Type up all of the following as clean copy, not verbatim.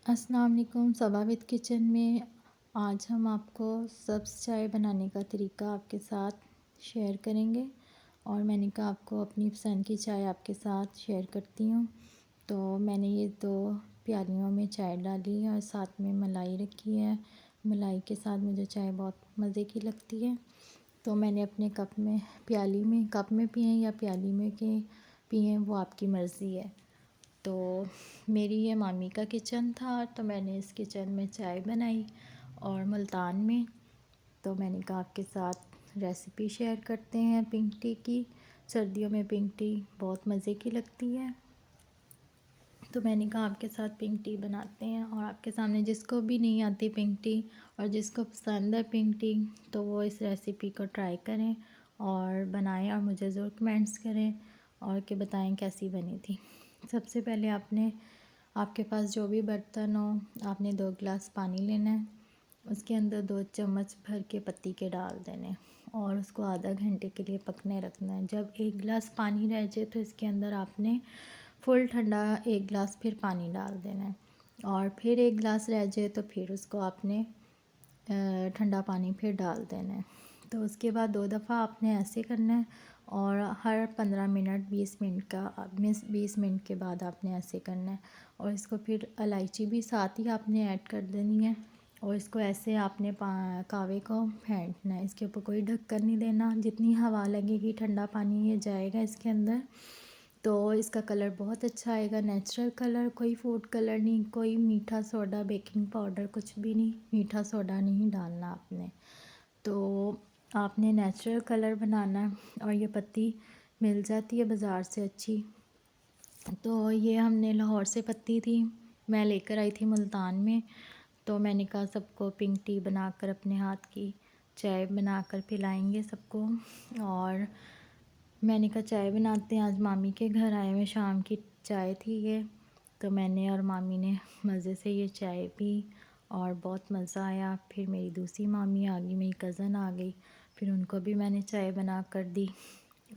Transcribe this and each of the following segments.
अस्सलाम वालेकुम। सबावित किचन में आज हम आपको सब्ज़ चाय बनाने का तरीका आपके साथ शेयर करेंगे और मैंने कहा आपको अपनी पसंद की चाय आपके साथ शेयर करती हूँ। तो मैंने ये 2 प्यालियों में चाय डाली है और साथ में मलाई रखी है। मलाई के साथ मुझे चाय बहुत मज़े की लगती है। तो मैंने अपने कप में पिए या प्याली में के पिए, वो आपकी मर्ज़ी है। तो मेरी ये मामी का किचन था, तो मैंने इस किचन में चाय बनाई और मुल्तान में। तो मैंने कहा आपके साथ रेसिपी शेयर करते हैं पिंक टी की। सर्दियों में पिंक टी बहुत मज़े की लगती है। तो मैंने कहा आपके साथ पिंक टी बनाते हैं और आपके सामने जिसको भी नहीं आती पिंक टी और जिसको पसंद है पिंक टी, तो वो इस रेसिपी को ट्राई करें और बनाएं और मुझे ज़रूर कमेंट्स करें और कि बताएं कैसी बनी थी। सबसे पहले आपके पास जो भी बर्तन हो, आपने 2 गिलास पानी लेना है। उसके अंदर 2 चम्मच भर के पत्ती के डाल देने और उसको आधा घंटे के लिए पकने रखना है। जब 1 गिलास पानी रह जाए तो इसके अंदर आपने फुल ठंडा 1 गिलास फिर पानी डाल देना है और फिर 1 गिलास रह जाए तो फिर उसको आपने ठंडा पानी फिर डाल देना है। तो उसके बाद 2 दफ़ा आपने ऐसे करना है और हर 15 मिनट 20 मिनट के बाद आपने ऐसे करना है। और इसको फिर इलायची भी साथ ही आपने ऐड कर देनी है और इसको ऐसे आपने कावे को फेंटना है। इसके ऊपर कोई ढक्कन नहीं देना। जितनी हवा लगेगी ठंडा पानी ये जाएगा इसके अंदर, तो इसका कलर बहुत अच्छा आएगा, नेचुरल कलर, कोई फूड कलर नहीं, कोई मीठा सोडा, बेकिंग पाउडर कुछ भी नहीं। मीठा सोडा नहीं डालना आपने। तो आपने नेचुरल कलर बनाना है और ये पत्ती मिल जाती है बाज़ार से अच्छी। तो ये हमने लाहौर से पत्ती थी, मैं लेकर आई थी मुल्तान में। तो मैंने कहा सबको पिंक टी बनाकर अपने हाथ की चाय बनाकर पिलाएंगे सबको। और मैंने कहा चाय बनाते हैं। आज मामी के घर आए हुए, शाम की चाय थी ये। तो मैंने और मामी ने मज़े से ये चाय पी और बहुत मज़ा आया। फिर मेरी दूसरी मामी आ गई, मेरी कज़न आ गई, फिर उनको भी मैंने चाय बना कर दी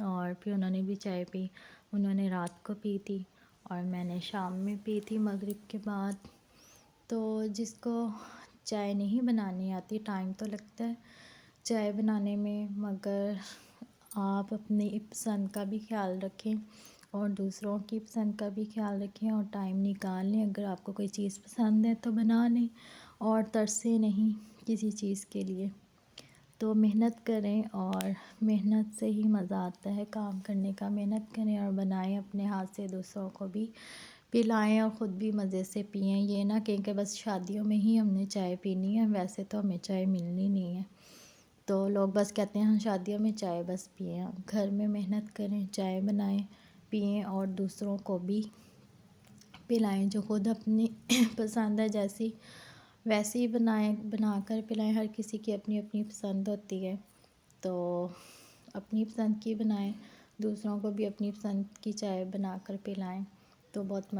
और फिर उन्होंने भी चाय पी। उन्होंने रात को पी थी और मैंने शाम में पी थी मगरिब के बाद। तो जिसको चाय नहीं बनानी आती, टाइम तो लगता है चाय बनाने में, मगर आप अपनी पसंद का भी ख्याल रखें और दूसरों की पसंद का भी ख्याल रखें और टाइम निकाल लें। अगर आपको कोई चीज़ पसंद है तो बना लें और तरसे नहीं किसी चीज़ के लिए। तो मेहनत करें और मेहनत से ही मज़ा आता है काम करने का। मेहनत करें और बनाएं, अपने हाथ से दूसरों को भी पिलाएं और ख़ुद भी मज़े से पिएं। ये ना कहें कि बस शादियों में ही हमने चाय पीनी है, वैसे तो हमें चाय मिलनी नहीं है। तो लोग बस कहते हैं हाँ शादियों में चाय बस पिएं। घर में मेहनत करें, चाय बनाएं, पिएं और दूसरों को भी पिलाएं। जो खुद अपनी पसंद है जैसी वैसे ही बनाकर पिलाएं। हर किसी की अपनी अपनी पसंद होती है, तो अपनी पसंद की बनाएं, दूसरों को भी अपनी पसंद की चाय बनाकर पिलाएं। तो बहुत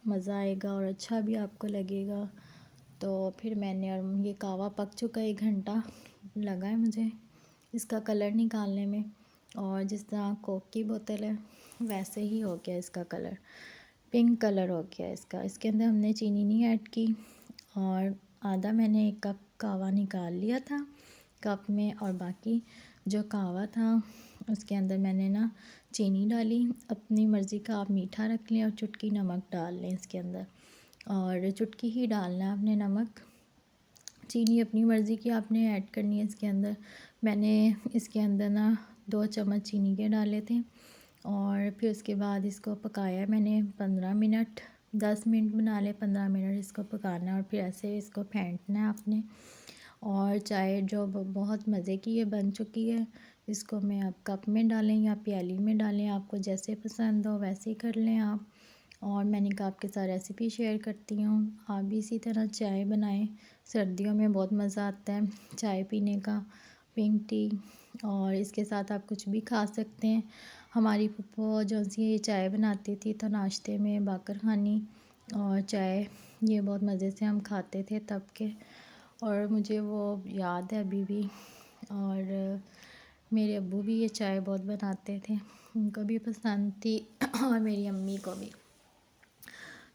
मज़ा आएगा और अच्छा भी आपको लगेगा। तो फिर मैंने, और ये कहवा पक चुका है, 1 घंटा लगा है मुझे इसका कलर निकालने में। और जिस तरह कोक की बोतल है वैसे ही हो गया इसका कलर, पिंक कलर हो गया इसका। इसके अंदर हमने चीनी नहीं ऐड की और आधा मैंने 1 कप कहवा निकाल लिया था कप में और बाकी जो कहवा था उसके अंदर मैंने ना चीनी डाली। अपनी मर्ज़ी का आप मीठा रख लें और चुटकी नमक डाल लें इसके अंदर, और चुटकी ही डालना है आपने नमक। चीनी अपनी मर्ज़ी की आपने ऐड करनी है इसके अंदर। मैंने इसके अंदर ना 2 चम्मच चीनी के डाले थे और फिर उसके बाद इसको पकाया मैंने 15 मिनट। 10 मिनट बना ले, 15 मिनट इसको पकाना है और फिर ऐसे इसको फेंटना है आपने। और चाय जो बहुत मज़े की ये बन चुकी है। इसको मैं आप कप में डालें या प्याली में डालें, आपको जैसे पसंद हो वैसे ही कर लें आप। और मैंने कहा आपके साथ रेसिपी शेयर करती हूँ, आप भी इसी तरह चाय बनाएं। सर्दियों में बहुत मज़ा आता है चाय पीने का, पिंक टी। और इसके साथ आप कुछ भी खा सकते हैं। हमारी फूफो जो सी ये चाय बनाती थी तो नाश्ते में बाकर खानी और चाय, ये बहुत मज़े से हम खाते थे तब के, और मुझे वो याद है अभी भी। और मेरे अब्बू भी ये चाय बहुत बनाते थे, उनको भी पसंद थी और मेरी अम्मी को भी।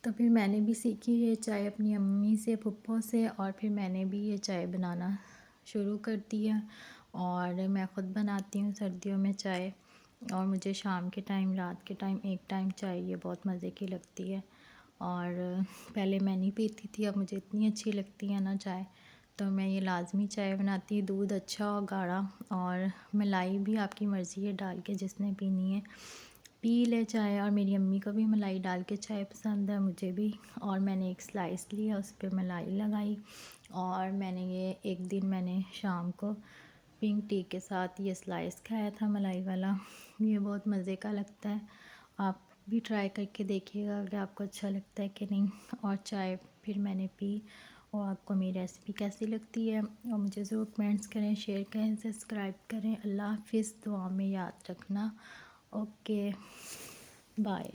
तो फिर मैंने भी सीखी ये चाय अपनी अम्मी से, फुप्पो से, और फिर मैंने भी ये चाय बनाना शुरू कर दिया। और मैं ख़ुद बनाती हूँ सर्दियों में चाय, और मुझे शाम के टाइम, रात के टाइम एक टाइम चाहिए, बहुत मज़े की लगती है। और पहले मैं नहीं पीती थी, अब मुझे इतनी अच्छी लगती है ना चाय, तो मैं ये लाज़मी चाय बनाती हूँ। दूध अच्छा और गाढ़ा, और मलाई भी आपकी मर्ज़ी है डाल के, जिसने पीनी है पी ले चाय। और मेरी अम्मी को भी मलाई डाल के चाय पसंद है, मुझे भी। और मैंने एक स्लाइस लिया, उस पर मलाई लगाई, और मैंने ये एक दिन मैंने शाम को पिंक टी के साथ ये स्लाइस खाया था मलाई वाला। ये बहुत मज़े का लगता है, आप भी ट्राई करके देखिएगा अगर आपको अच्छा लगता है कि नहीं। और चाय फिर मैंने पी, और आपको मेरी रेसिपी कैसी लगती है और मुझे ज़रूर कमेंट्स करें, शेयर करें, सब्सक्राइब करें। अल्लाह हाफ़िज़, दुआ में याद रखना। Okay, bye.